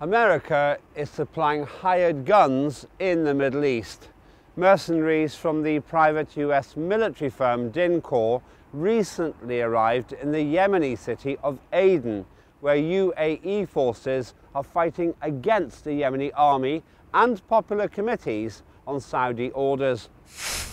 America is supplying hired guns in the Middle East. Mercenaries from the private US military firm DynCorp recently arrived in the Yemeni city of Aden, where UAE forces are fighting against the Yemeni army and popular committees on Saudi orders.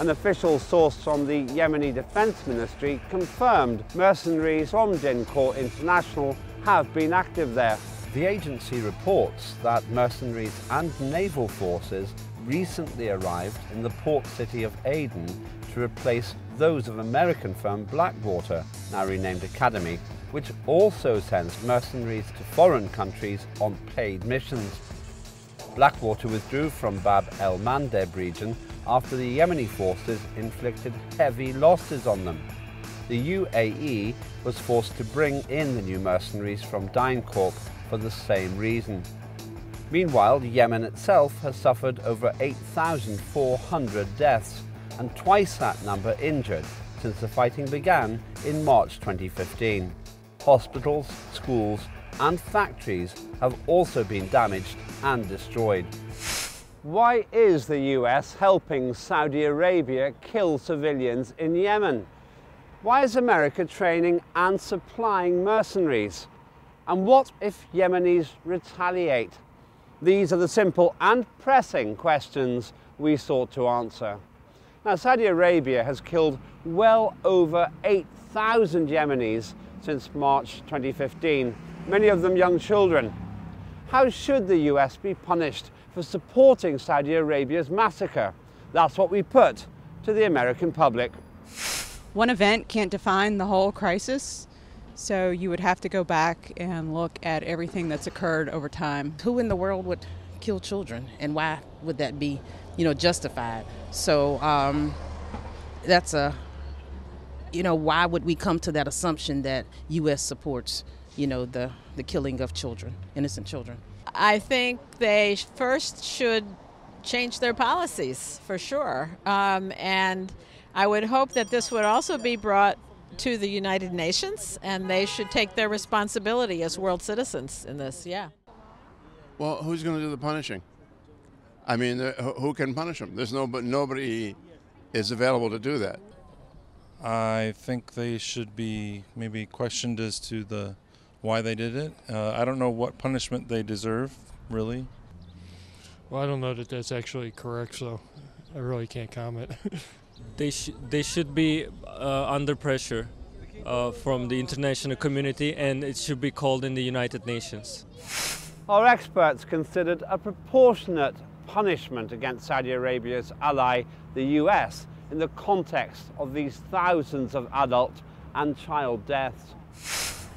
An official source from the Yemeni Defense Ministry confirmed mercenaries from DynCorp International have been active there. The agency reports that mercenaries and naval forces recently arrived in the port city of Aden to replace those of American firm Blackwater, now renamed Academi, which also sends mercenaries to foreign countries on paid missions. Blackwater withdrew from Bab el-Mandeb region after the Yemeni forces inflicted heavy losses on them. The UAE was forced to bring in the new mercenaries from DynCorp for the same reason. Meanwhile, Yemen itself has suffered over 8,400 deaths and twice that number injured since the fighting began in March 2015. Hospitals, schools and factories have also been damaged and destroyed. Why is the US helping Saudi Arabia kill civilians in Yemen? Why is America training and supplying mercenaries? And what if Yemenis retaliate? These are the simple and pressing questions we sought to answer. Now, Saudi Arabia has killed well over 8,000 Yemenis since March 2015, many of them young children. How should the US be punished for supporting Saudi Arabia's massacre? That's what we put to the American public. One event can't define the whole crisis, so you would have to go back and look at everything that's occurred over time. Who in the world would kill children, and why would that be, justified? So that's why would we come to that assumption that U.S. supports, the killing of children, innocent children? I think they first should change their policies, for sure. And I would hope that this would also be brought to the United Nations, and they should take their responsibility as world citizens in this, yeah. Well, who's going to do the punishing? I mean, who can punish them? There's nobody is available to do that. I think they should be maybe questioned as to why they did it. I don't know what punishment they deserve, really. Well, I don't know that that's actually correct, so I really can't comment. They should be under pressure from the international community, and it should be called in the United Nations. Our experts considered a proportionate punishment against Saudi Arabia's ally, the US, in the context of these thousands of adult and child deaths.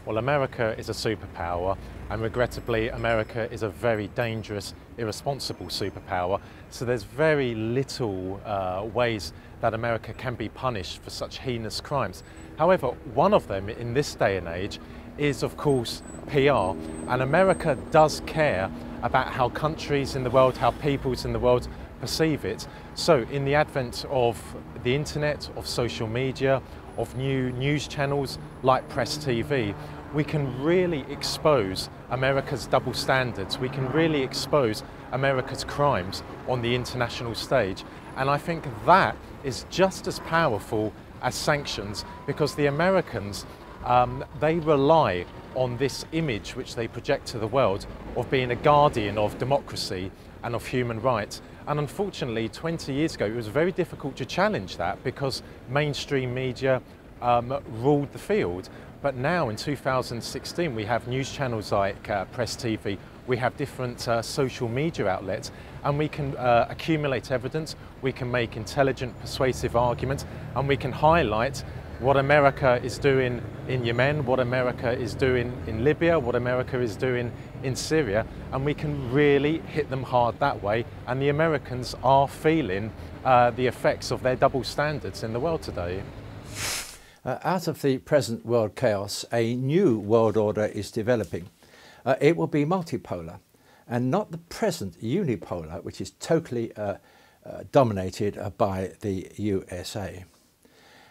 Well, America is a superpower, and regrettably America is a very dangerous, irresponsible superpower, so there's very little ways that America can be punished for such heinous crimes. However, one of them in this day and age is, of course, PR, and America does care about how countries in the world, how peoples in the world perceive it. So in the advent of the internet, of social media, of new news channels like Press TV, we can really expose America's double standards. We can really expose America's crimes on the international stage. And I think that is just as powerful as sanctions, because the Americans, they rely on this image which they project to the world of being a guardian of democracy and of human rights. And unfortunately, 20 years ago, it was very difficult to challenge that because mainstream media ruled the field. But now in 2016, we have news channels like Press TV, we have different social media outlets, and we can accumulate evidence, we can make intelligent, persuasive arguments, and we can highlight what America is doing in Yemen, what America is doing in Libya, what America is doing in Syria, and we can really hit them hard that way. And the Americans are feeling the effects of their double standards in the world today. Out of the present world chaos, a new world order is developing. It will be multipolar and not the present unipolar, which is totally dominated by the USA.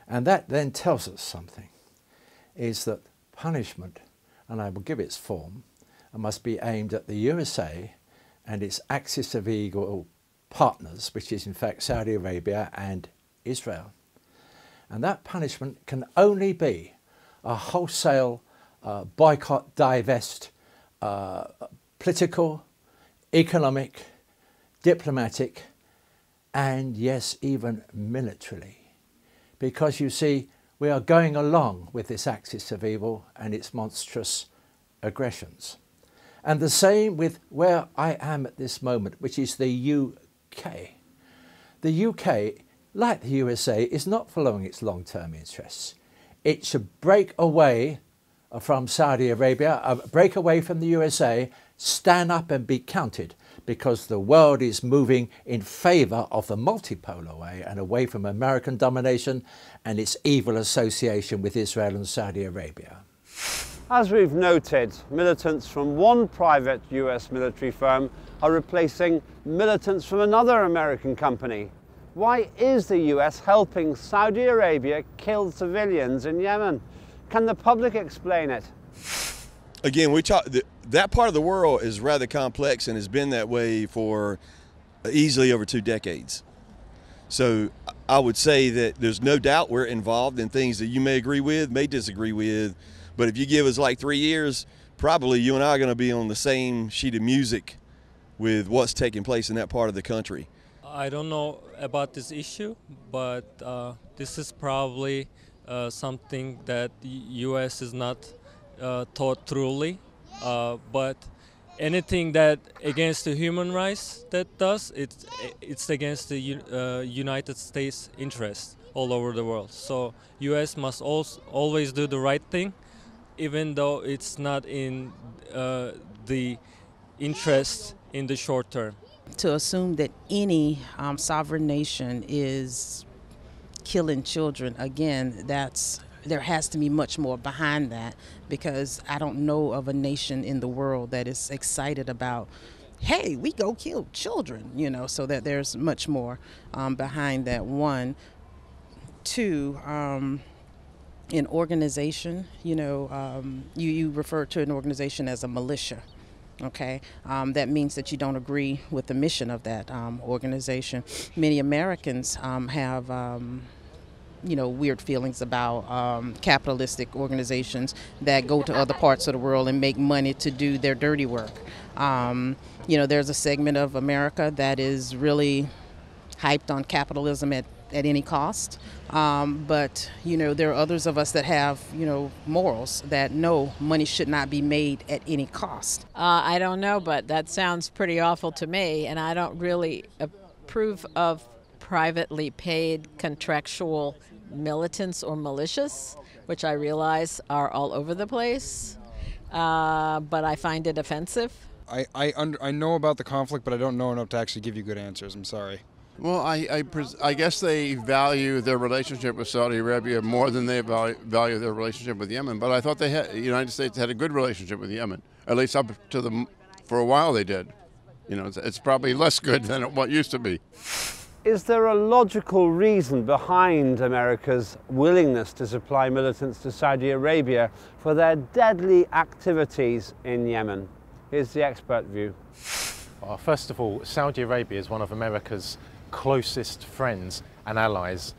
And that then tells us something, is that punishment, and I will give its form, must be aimed at the USA and its axis of equal partners, which is in fact Saudi Arabia and Israel. And that punishment can only be a wholesale boycott, divest, political, economic, diplomatic, and yes, even militarily. Because you see, we are going along with this axis of evil and its monstrous aggressions. And the same with where I am at this moment, which is the UK. The UK, like the USA, is not following its long-term interests. It should break away from Saudi Arabia, break away from the USA, stand up and be counted, because the world is moving in favour of the multipolar way and away from American domination and its evil association with Israel and Saudi Arabia. As we've noted, militants from one private US military firm are replacing militants from another American company. Why is the US helping Saudi Arabia kill civilians in Yemen? Can the public explain it? Again, that part of the world is rather complex and has been that way for easily over 2 decades. So I would say that there's no doubt we're involved in things that you may agree with, may disagree with, but if you give us like 3 years, probably you and I are going to be on the same sheet of music with what's taking place in that part of the country. I don't know about this issue, but this is probably something that the U.S. is not taught truly. But anything that against the human rights that does, it's against the United States interest all over the world. So U.S. must always do the right thing, even though it's not in the interest in the short term. To assume that any sovereign nation is killing children, again, there has to be much more behind that, because I don't know of a nation in the world that is excited about, hey, we go kill children, you know, so that there's much more behind that. One. Two, in organization, you know, you refer to an organization as a militia. Okay, that means that you don't agree with the mission of that organization. Many Americans have, you know, weird feelings about capitalistic organizations that go to other parts of the world and make money to do their dirty work. You know, there's a segment of America that is really hyped on capitalism at any cost. But, you know, there are others of us that have, you know, morals that know money should not be made at any cost. I don't know, but that sounds pretty awful to me, and I don't really approve of privately paid contractual militants or militias, which I realize are all over the place, but I find it offensive. I know about the conflict, but I don't know enough to actually give you good answers. I'm sorry. Well, I guess they value their relationship with Saudi Arabia more than they value their relationship with Yemen. But I thought the United States had a good relationship with Yemen, at least up to them for a while they did. You know, it's probably less good than what used to be. Is there a logical reason behind America's willingness to supply militants to Saudi Arabia for their deadly activities in Yemen? Here's the expert view. Well, first of all, Saudi Arabia is one of America's closest friends and allies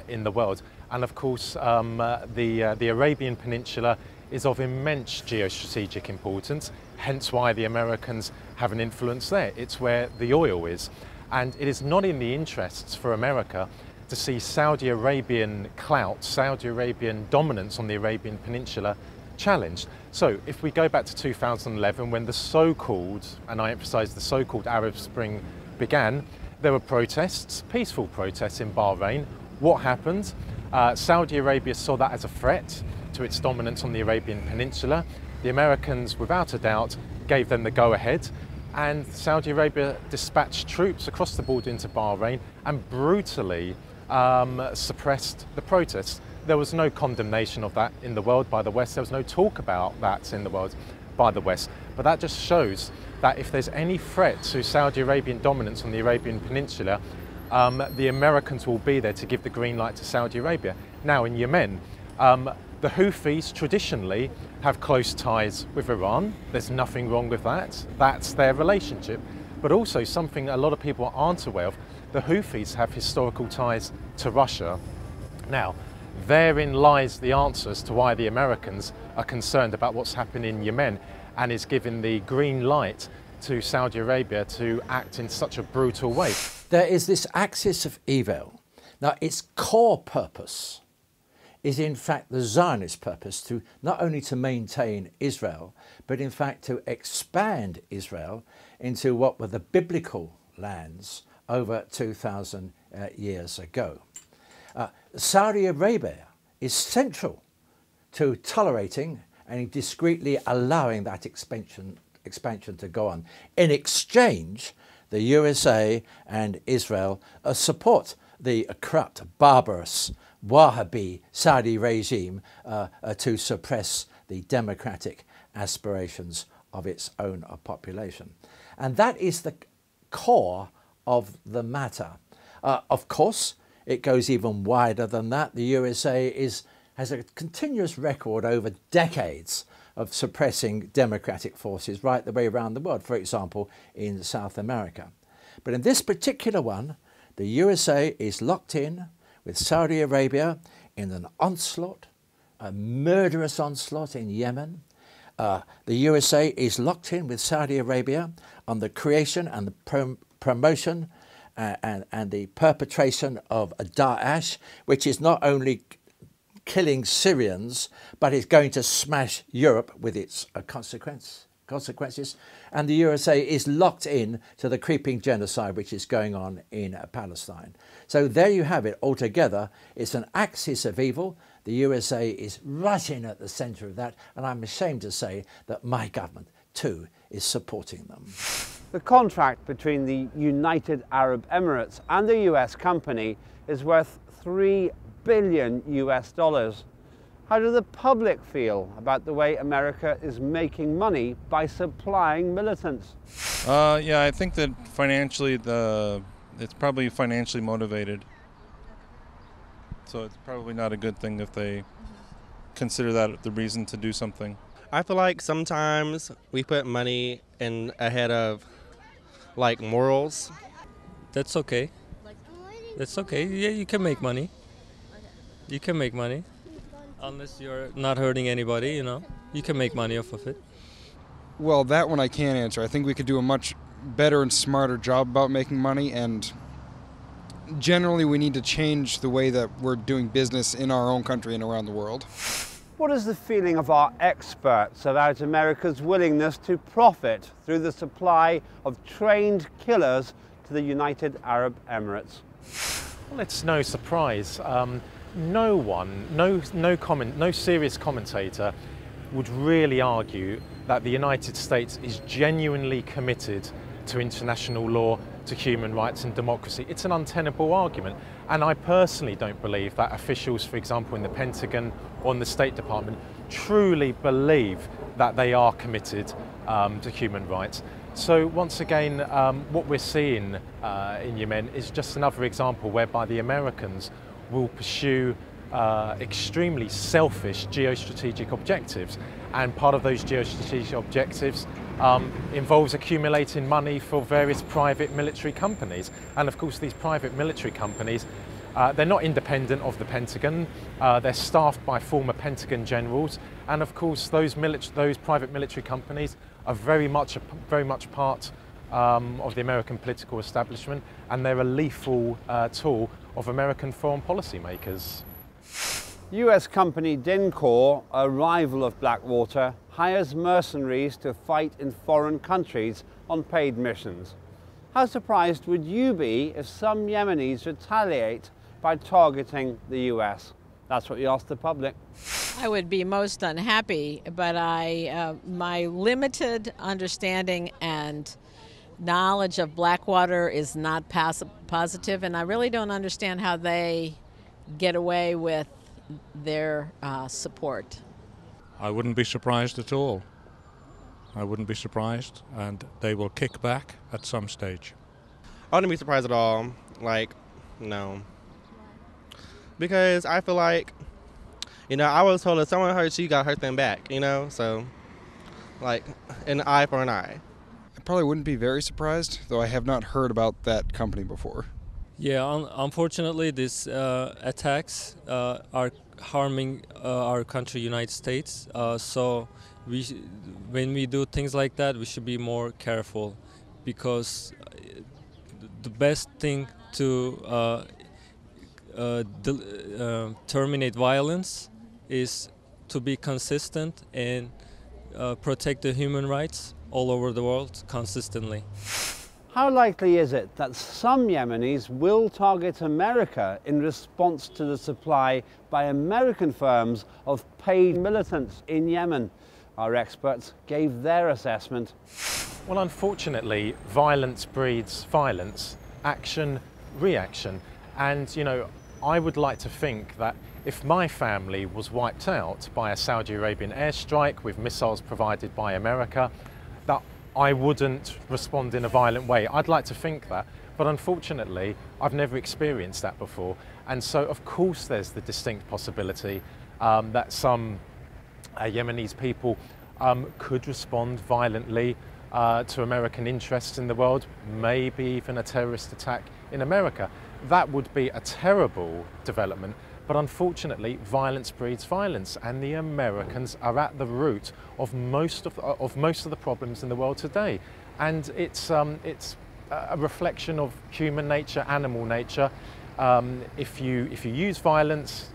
in the world. And of course, the Arabian Peninsula is of immense geostrategic importance, hence why the Americans have an influence there. It's where the oil is. And it is not in the interests for America to see Saudi Arabian clout, Saudi Arabian dominance on the Arabian Peninsula challenged. So if we go back to 2011, when the so-called, and I emphasize the so-called Arab Spring began, there were protests, peaceful protests in Bahrain. What happened? Saudi Arabia saw that as a threat to its dominance on the Arabian Peninsula. The Americans, without a doubt, gave them the go-ahead, and Saudi Arabia dispatched troops across the border into Bahrain and brutally suppressed the protests. There was no condemnation of that in the world by the West. There was no talk about that in the world by the West. But that just shows that if there's any threat to Saudi Arabian dominance on the Arabian Peninsula, the Americans will be there to give the green light to Saudi Arabia. Now in Yemen, the Houthis traditionally have close ties with Iran. There's nothing wrong with that. That's their relationship. But also something a lot of people aren't aware of, the Houthis have historical ties to Russia. Now, therein lies the answer as to why the Americans are concerned about what's happening in Yemen and is giving the green light to Saudi Arabia to act in such a brutal way. There is this axis of evil. Now, its core purpose is in fact the Zionist purpose, to not only to maintain Israel, but in fact to expand Israel into what were the biblical lands over 2,000 years ago. Saudi Arabia is central to tolerating and discreetly allowing that expansion to go on. In exchange, the USA and Israel support the corrupt, barbarous Wahhabi Saudi regime to suppress the democratic aspirations of its own population. And that is the core of the matter. Of course, it goes even wider than that. The USA has a continuous record over decades of suppressing democratic forces right the way around the world, for example, in South America. But in this particular one, the USA is locked in with Saudi Arabia in an onslaught, a murderous onslaught in Yemen. The USA is locked in with Saudi Arabia on the creation and the promotion and the perpetration of Daesh, which is not only killing Syrians, but is going to smash Europe with its consequences. And the USA is locked in to the creeping genocide which is going on in Palestine. So there you have it altogether. It's an axis of evil. The USA is right in at the centre of that, and I'm ashamed to say that my government too is supporting them. The contract between the United Arab Emirates and the US company is worth $3 billion US. How do the public feel about the way America is making money by supplying militants? Yeah, I think that financially, it's probably financially motivated. So it's probably not a good thing if they consider that the reason to do something. I feel like sometimes we put money in ahead of like morals. That's okay. That's okay. Yeah, you can make money. You can make money. Unless you're not hurting anybody, you know. You can make money off of it. Well, that one I can't answer. I think we could do a much better and smarter job about making money, and generally we need to change the way that we're doing business in our own country and around the world. What is the feeling of our experts about America's willingness to profit through the supply of trained killers to the United Arab Emirates? Well, it's no surprise. No serious commentator would really argue that the United States is genuinely committed to international law, to human rights and democracy. It's an untenable argument. And I personally don't believe that officials, for example, in the Pentagon or in the State Department, truly believe that they are committed to human rights. So once again, what we're seeing in Yemen is just another example whereby the Americans will pursue extremely selfish geostrategic objectives, and part of those geostrategic objectives involves accumulating money for various private military companies. And of course these private military companies, they're not independent of the Pentagon, they're staffed by former Pentagon generals, and of course those private military companies are very much part of the American political establishment, and they're a lethal tool of American foreign policy makers. US company DynCorp, a rival of Blackwater, hires mercenaries to fight in foreign countries on paid missions. How surprised would you be if some Yemenis retaliate by targeting the US? That's what you asked the public. I would be most unhappy, but my limited understanding and knowledge of Blackwater is not positive, and I really don't understand how they get away with their support. I wouldn't be surprised at all. I wouldn't be surprised, and they will kick back at some stage. I wouldn't be surprised at all. Like, no. Because I feel like You know, I was told if someone hurts you, got to hurt them back, you know? So, like, an eye for an eye. I probably wouldn't be very surprised, though I have not heard about that company before. Yeah, unfortunately, these attacks are harming our country, United States. So when we do things like that, we should be more careful, because the best thing to terminate violence is to be consistent and protect the human rights all over the world consistently. How likely is it that some Yemenis will target America in response to the supply by American firms of paid militants in Yemen? Our experts gave their assessment. Well, unfortunately, violence breeds violence, action, reaction. And, you know, I would like to think that if my family was wiped out by a Saudi Arabian airstrike with missiles provided by America, that I wouldn't respond in a violent way. I'd like to think that, but unfortunately, I've never experienced that before. And so, of course, there's the distinct possibility that some Yemenis people could respond violently to American interests in the world, maybe even a terrorist attack in America. That would be a terrible development, but unfortunately violence breeds violence, and the Americans are at the root of most of the problems in the world today. And it's a reflection of human nature, animal nature. If you use violence,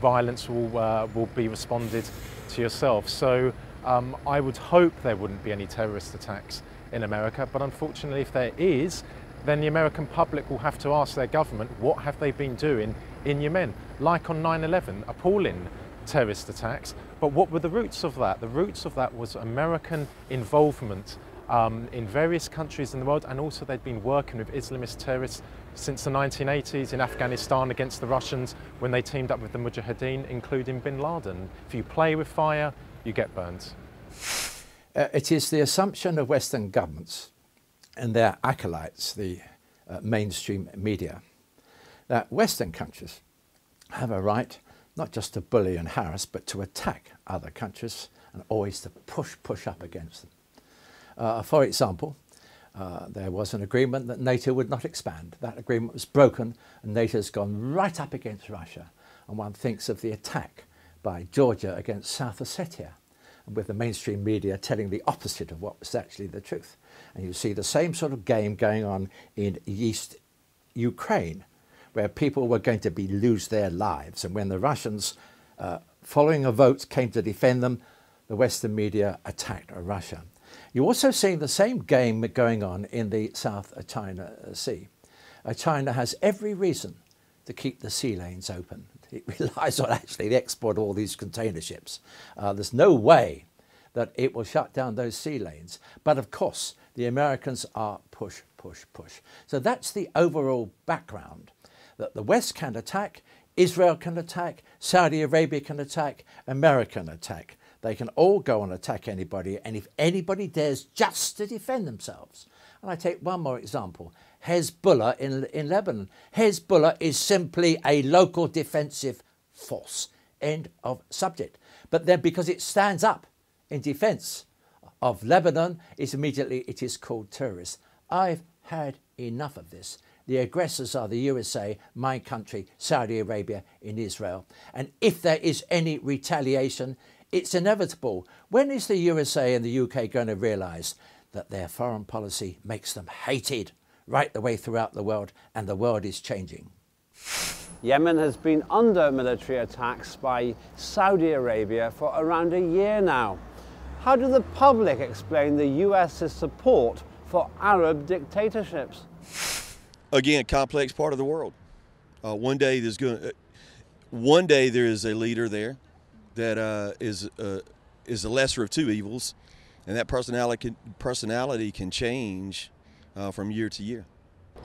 violence will be responded to yourself. So I would hope there wouldn't be any terrorist attacks in America, but unfortunately if there is, then the American public will have to ask their government, what have they been doing in Yemen? Like on 9/11, appalling terrorist attacks, but what were the roots of that? The roots of that was American involvement in various countries in the world, and also they'd been working with Islamist terrorists since the 1980s in Afghanistan against the Russians when they teamed up with the Mujahideen, including bin Laden. If you play with fire, you get burnt. It is the assumption of Western governments and their acolytes, the mainstream media, that Western countries have a right not just to bully and harass, but to attack other countries and always to push up against them. For example, there was an agreement that NATO would not expand. That agreement was broken and NATO's gone right up against Russia. And one thinks of the attack by Georgia against South Ossetia, and with the mainstream media telling the opposite of what was actually the truth. And you see the same sort of game going on in East Ukraine, where people were going to lose their lives. And when the Russians, following a vote, came to defend them, the Western media attacked Russia. You're also seeing the same game going on in the South China Sea. China has every reason to keep the sea lanes open. It relies on actually the export of all these container ships. There's no way that it will shut down those sea lanes. But of course, the Americans are push. So that's the overall background, that the West can attack, Israel can attack, Saudi Arabia can attack, America can attack. They can all go and attack anybody, and if anybody dares just to defend themselves. And I take one more example, Hezbollah in Lebanon. Hezbollah is simply a local defensive force, end of subject. But then because it stands up in defence of Lebanon, it is called terrorist. I've had enough of this. The aggressors are the USA, my country, Saudi Arabia, in Israel. And if there is any retaliation, it's inevitable. When is the USA and the UK going to realise that their foreign policy makes them hated right the way throughout the world, and the world is changing? Yemen has been under military attacks by Saudi Arabia for around a year now. How do the public explain the US's support for Arab dictatorships? Again, complex part of the world. One day there is a leader there that is the lesser of two evils, and that personality can change from year to year.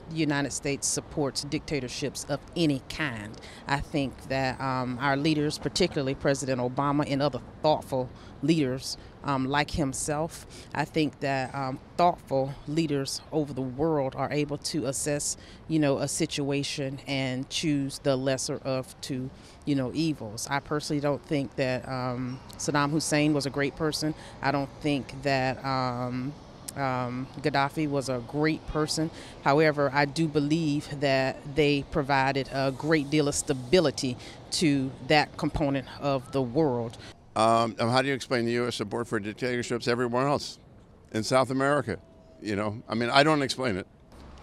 The United States supports dictatorships of any kind. I think that our leaders, particularly President Obama and other thoughtful leaders like himself, I think that thoughtful leaders over the world are able to assess, a situation and choose the lesser of two, evils. I personally don't think that Saddam Hussein was a great person. I don't think that Gaddafi was a great person. However, I do believe that they provided a great deal of stability to that component of the world. How do you explain the U.S. support for dictatorships everywhere else in South America? I don't explain it.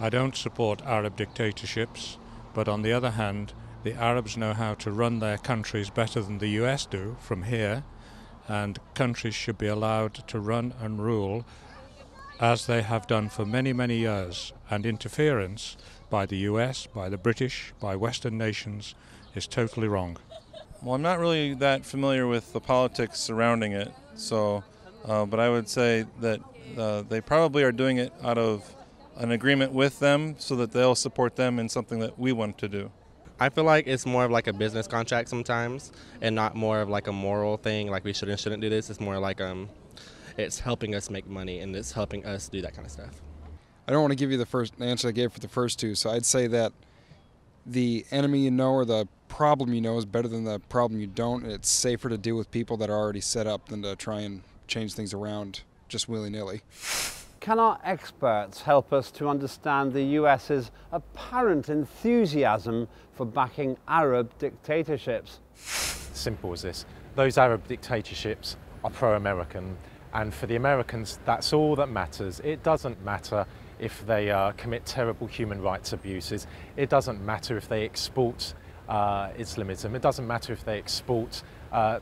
I don't support Arab dictatorships, but on the other hand, the Arabs know how to run their countries better than the US do from here, and countries should be allowed to run and rule as they have done for many, many years, and interference by the US, by the British, by Western nations is totally wrong. Well, I'm not really that familiar with the politics surrounding it, but I would say that they probably are doing it out of an agreement with them so that they'll support them in something that we want to do. I feel like it's more of like a business contract sometimes and not more of like a moral thing, like we should and shouldn't do this. It's more like it's helping us make money and it's helping us do that kind of stuff. I don't want to give you the first answer I gave for the first two, so I'd say that the enemy you know or the problem you know is better than the problem you don't. It's safer to deal with people that are already set up than to try and change things around just willy-nilly. Can our experts help us to understand the US's apparent enthusiasm for backing Arab dictatorships? Simple as this. Those Arab dictatorships are pro-American, and for the Americans, that's all that matters. It doesn't matter if they commit terrible human rights abuses. It doesn't matter if they export Islamism. It doesn't matter if they export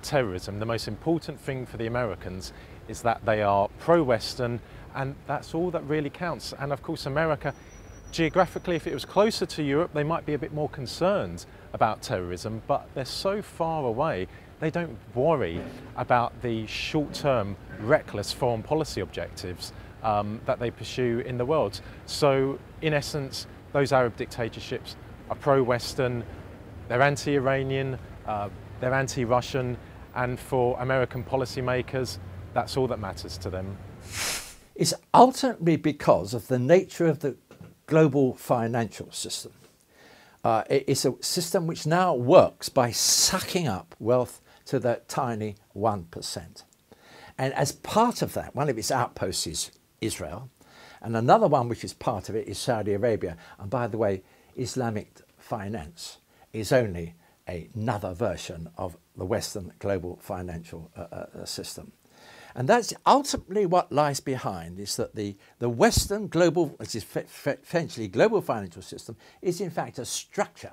terrorism. The most important thing for the Americans is that they are pro-Western, and that's all that really counts. And of course, America, geographically, if it was closer to Europe, they might be a bit more concerned about terrorism, but they're so far away, they don't worry about the short-term, reckless foreign policy objectives that they pursue in the world. So, in essence, those Arab dictatorships are pro-Western, they're anti-Iranian, they're anti-Russian, and for American policymakers, that's all that matters to them. It's ultimately because of the nature of the global financial system. It's a system which now works by sucking up wealth to the tiny 1%. And as part of that, one of its outposts is Israel, and another one which is part of it is Saudi Arabia. And by the way, Islamic finance is only another version of the Western global financial system. And that's ultimately what lies behind, is that the Western global, which is essentially global financial system, is in fact a structure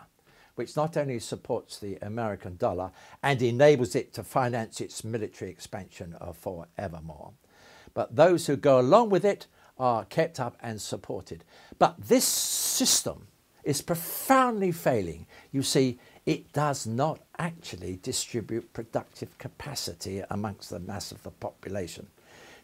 which not only supports the American dollar and enables it to finance its military expansion forevermore, but those who go along with it are kept up and supported. But this system is profoundly failing. You see, it does not actually distribute productive capacity amongst the mass of the population.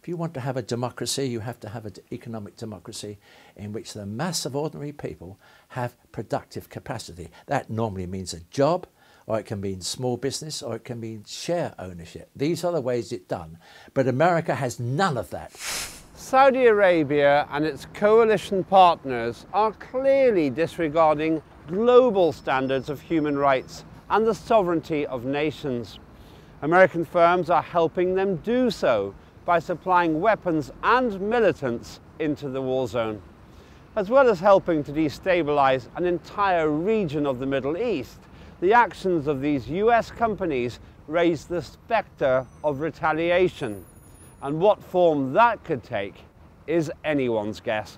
If you want to have a democracy, you have to have an economic democracy in which the mass of ordinary people have productive capacity. That normally means a job, or it can mean small business, or it can mean share ownership. These are the ways it's done. But America has none of that. Saudi Arabia and its coalition partners are clearly disregarding global standards of human rights and the sovereignty of nations. American firms are helping them do so by supplying weapons and militants into the war zone, as well as helping to destabilize an entire region of the Middle East. The actions of these US companies raise the spectre of retaliation, and what form that could take is anyone's guess.